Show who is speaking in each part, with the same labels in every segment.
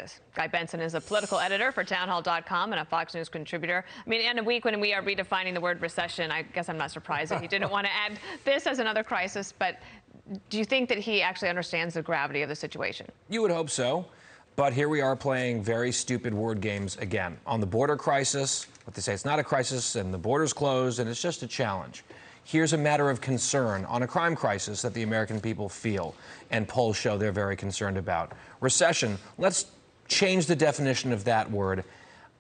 Speaker 1: crisis. Guy Benson is a political editor for townhall.com and a Fox News contributor. I mean, in a week when we are redefining the word recession, I guess I'm not surprised that he didn't want to add this as another crisis. But do you think that he actually understands the gravity of the situation?
Speaker 2: You would hope so. But here we are playing very stupid word games again. On the border crisis, what they say it's not a crisis and the border's closed and it's just a challenge. Here's a matter of concern on a crime crisis that the American people feel and polls show they're very concerned about. Recession, let's change the definition of that word.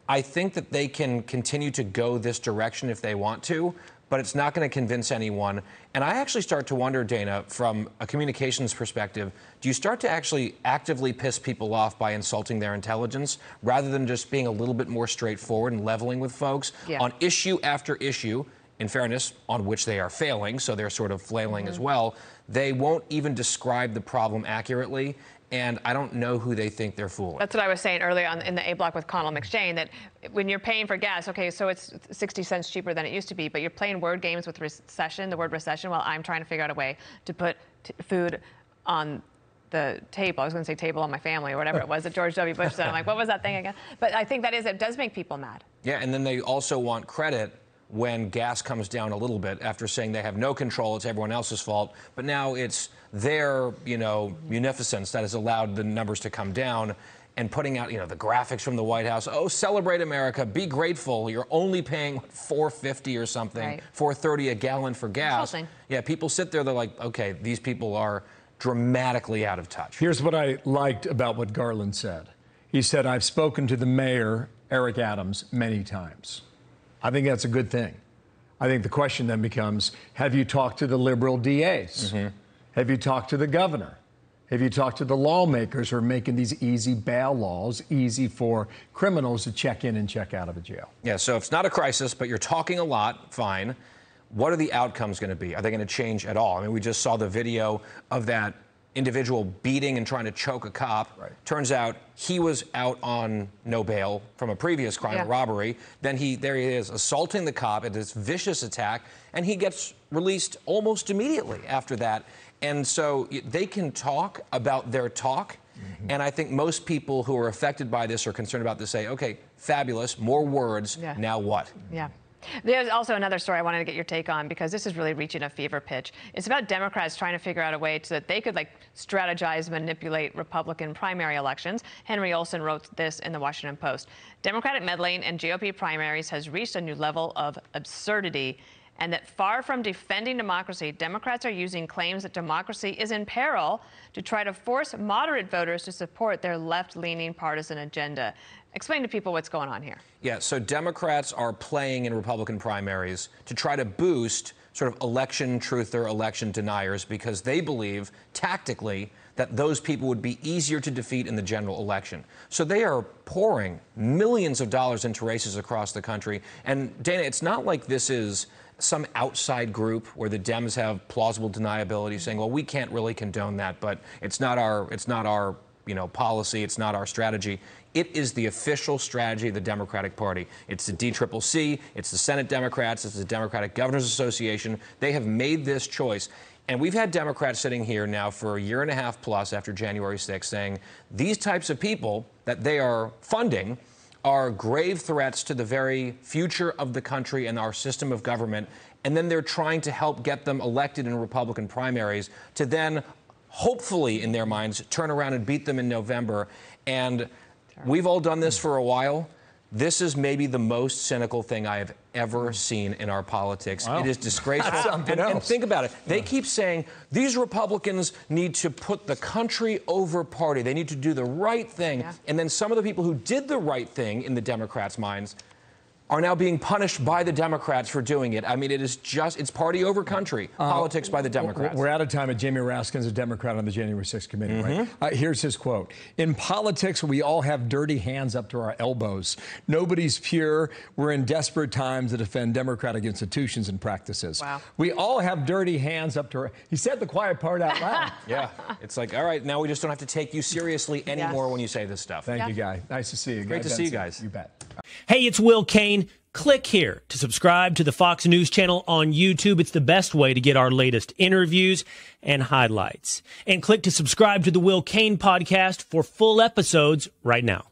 Speaker 2: I think that they can continue to go this direction if they want to, but it's not going to convince anyone. And I actually start to wonder, Dana, from a communications perspective, do you start to actually actively piss people off by insulting their intelligence rather than just being a little bit more straightforward and leveling with folks on issue after issue? In fairness, on which they are failing, so they're sort of flailing as well. They won't even describe the problem accurately, and I don't know who they think they're fooling.
Speaker 1: That's what I was saying earlier on in the A block with Connell McShane, that when you're paying for gas, okay, so it's 60 cents cheaper than it used to be, but you're playing word games with recession, the word recession, while I'm trying to figure out a way to put food on the table. I was going to say table on my family or whatever it was that George W. Bush said. I'm like, what was that thing again? But I think it does make people mad. Yeah,
Speaker 2: and then they also want credit when gas comes down a little bit after saying they have no control, it's everyone else's fault. But now it's their, munificence that has allowed the numbers to come down, and putting out, the graphics from the White House. Oh, celebrate America, be grateful. You're only paying $4.50 or something, right. $4.30 a gallon for gas. Yeah, people sit there, they're like, okay, these people are dramatically out of touch.
Speaker 3: Here's what I liked about what Garland said. He said, I've spoken to the mayor, Eric Adams, many times. I think that's a good thing. I think the question then becomes, have you talked to the liberal DAs? Have you talked to the governor? Have you talked to the lawmakers who are making these easy bail laws easy for criminals to check in and check out of a jail?
Speaker 2: Yeah, so it's not a crisis, but you're talking a lot, fine. What are the outcomes going to be? Are they going to change at all? I mean, we just saw the video of that individual beating and trying to choke a cop. Right. Turns out he was out on no bail from a previous crime, a robbery. Then there he is assaulting the cop at this vicious attack, and he gets released almost immediately after that. And so they can talk about their talk. And I think most people who are affected by this or concerned about this say, okay, fabulous, more words, now what?
Speaker 1: Yeah. There's also another story I wanted to get your take on, because this is really reaching a fever pitch. It's about Democrats trying to figure out a way so that they could strategize, manipulate Republican primary elections. Henry Olsen wrote this in the Washington Post. Democratic meddling in GOP primaries has reached a new level of absurdity, and that far from defending democracy, Democrats are using claims that democracy is in peril to try to force moderate voters to support their left-leaning partisan agenda. Explain to people what's going on here.
Speaker 2: Yeah, so Democrats are playing in Republican primaries to try to boost sort of election truther, election deniers, because they believe tactically that those people would be easier to defeat in the general election. So they are pouring millions of dollars into races across the country. And Dana, it's not like this is some outside group where the Dems have plausible deniability, saying, well, we can't really condone that, but it's not our policy, it's not our strategy. It is the official strategy of the Democratic Party. It's the DCCC, it's the Senate Democrats, it's the Democratic Governors Association. They have made this choice. And we've had Democrats sitting here now for a year and a half plus after January 6th saying these types of people that they are funding are grave threats to the very future of the country and our system of government. And then they're trying to help get them elected in Republican primaries to then hopefully, in their minds, turn around and beat them in November. And we've all done this for a while. This is maybe the most cynical thing I have ever seen in our politics. Wow. It is disgraceful. And think about it. They keep saying these Republicans need to put the country over party. They need to do the right thing. And then some of the people who did the right thing in the Democrats' minds are now being punished by the Democrats for doing it. I mean, it's party over country politics by the Democrats.
Speaker 3: We're out of time, and Jamie Raskin's a Democrat on the January 6th committee, right? Here's his quote. In politics, we all have dirty hands up to our elbows. Nobody's pure. We're in desperate times to defend democratic institutions and practices. Wow. We all have dirty hands up to our... He said the quiet part out loud.
Speaker 2: Yeah. It's like, all right, now we just don't have to take you seriously anymore when you say this stuff.
Speaker 3: Thank you, Guy. Nice to see you.
Speaker 2: Great to see you guys.
Speaker 3: You bet.
Speaker 4: Hey, it's Will Kane. Click here to subscribe to the Fox News channel on YouTube. It's the best way to get our latest interviews and highlights. And click to subscribe to the Will Cain podcast for full episodes right now.